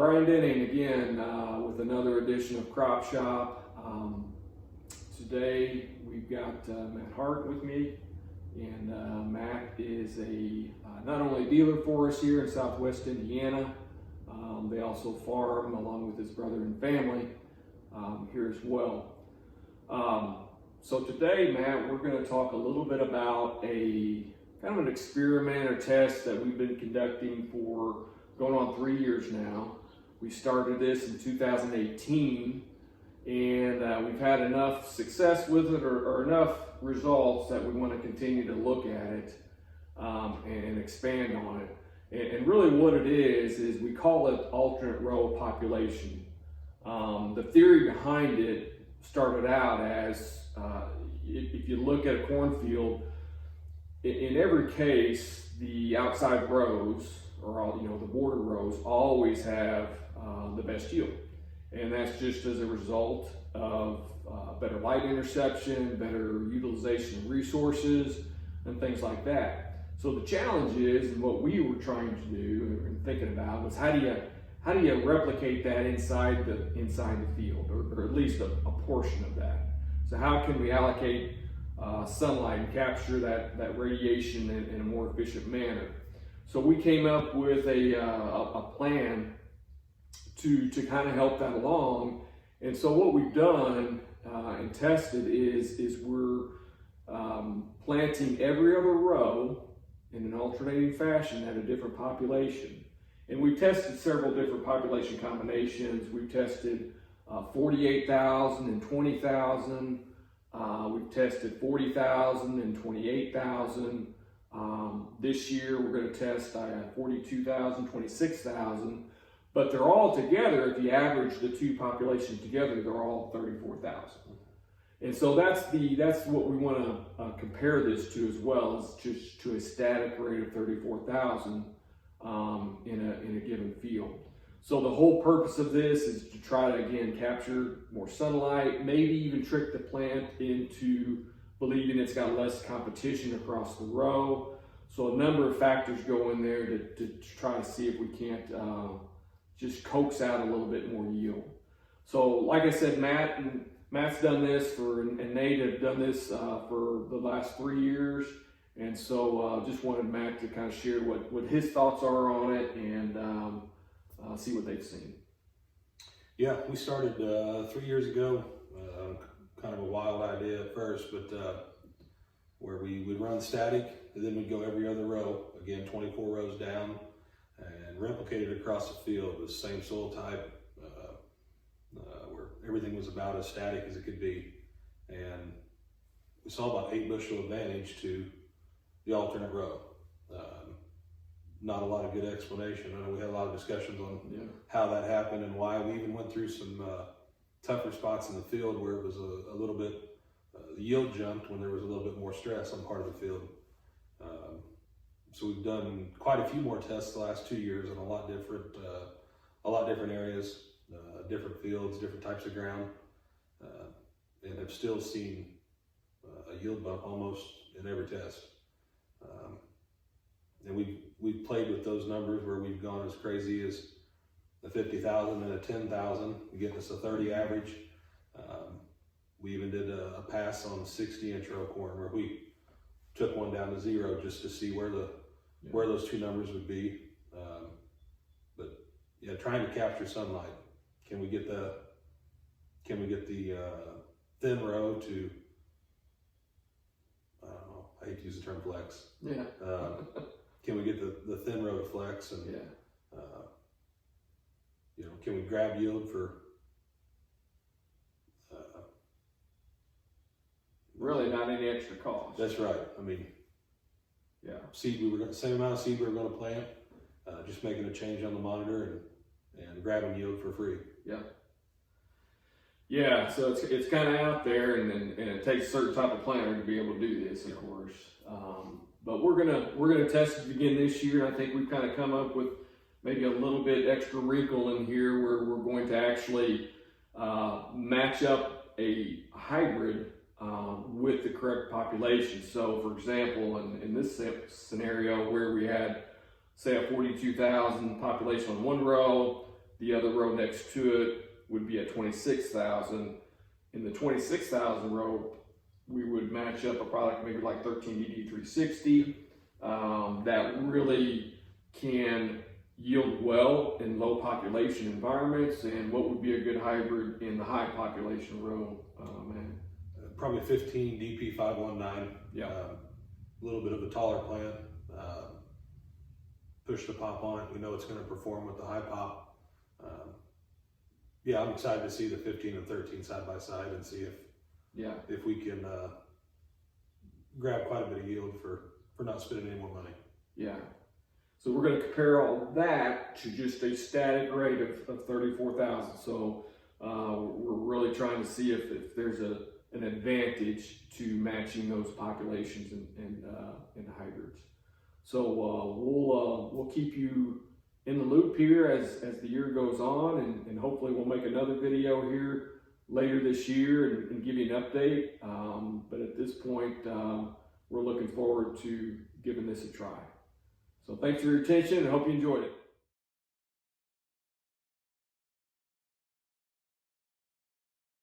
Brian Denning again with another edition of CropShop. Today we've got Matt Hart with me, and Matt is not only a dealer for us here in Southwest Indiana, they also farm along with his brother and family here as well. So today, Matt, we're going to talk a little bit about a kind of an experiment or test that we've been conducting for going on 3 years now. We started this in 2018, and we've had enough success with it or enough results that we want to continue to look at it and expand on it. And really what it is we call it alternate row population. The theory behind it started out as if you look at a cornfield, in every case, the outside rows, or all, the border rows, always have the best yield. And that's just as a result of better light interception, better utilization of resources, and things like that. So the challenge is, and what we were trying to do and thinking about, was how do you replicate that inside the field, or at least a portion of that? So how can we allocate sunlight and capture that radiation in a more efficient manner? So we came up with a plan to kind of help that along. And so what we've done and tested is we're planting every other row in an alternating fashion at a different population. And we've tested several different population combinations. We've tested 48,000 and 20,000. We've tested 40,000 and 28,000. This year we're going to test 42,000, 26,000. But they're all together, if you average the two populations together, they're all 34,000. And so that's what we want to compare this to as well, is just to a static rate of 34,000 in a given field. So the whole purpose of this is to try to, again, capture more sunlight, maybe even trick the plant into believing it's got less competition across the row. So a number of factors go in there to try to see if we can't just coax out a little bit more yield. So like I said, Matt's done this and Nate have done this for the last 3 years. And so just wanted Matt to kind of share what his thoughts are on it and see what they've seen. Yeah, we started 3 years ago, kind of a wild idea at first, but where we would run static, and then we'd go every other row, again 24 rows down, and replicate it across the field with the same soil type, where everything was about as static as it could be. And we saw about 8 bushel advantage to the alternate row. Not a lot of good explanation. I know we had a lot of discussions on how that happened and why. We even went through some tougher spots in the field where it was a little bit, the yield jumped when there was a little bit more stress on part of the field. So we've done quite a few more tests the last 2 years in a lot different areas, different fields, different types of ground, and have still seen a yield bump almost in every test. And we've played with those numbers where we've gone as crazy as a 50,000 and a 10,000, getting us a 30 average. We even did a pass on 60-inch row corn where we took one down to 0 just to see where those two numbers would be. But yeah, trying to capture sunlight. Can we get the thin row to, I don't know, I hate to use the term flex. Yeah. Can we get the thin row to flex, and can we grab yield for really not any extra cost? That's right. I mean, same amount of seed we were going to plant, just making a change on the monitor and grabbing yield for free. Yeah, so it's kind of out there, and it takes a certain type of planter to be able to do this, of course. But we're gonna test it again this year. I think we've kind of come up with maybe a little bit extra wrinkle in here where we're going to actually match up a hybrid with the correct population. So for example, in this scenario where we had, say, a 42,000 population on one row, The other row next to it would be at 26,000. In the 26,000 row, we would match up a product maybe like 13DD360 that really can yield well in low population environments. And what would be a good hybrid in the high population row, man? Probably 15 DP519. Yeah. A little bit of a taller plant. Push the pop on it. We know it's going to perform with the high pop. Yeah, I'm excited to see the 15 and 13 side by side and see if we can grab quite a bit of yield for not spending any more money. Yeah. So we're going to compare all that to just a static rate of 34,000. So we're really trying to see if there's an advantage to matching those populations and hybrids. So we'll keep you in the loop here as the year goes on, and hopefully we'll make another video here later this year and give you an update. But at this point, we're looking forward to giving this a try. So thanks for your attention, and hope you enjoyed it.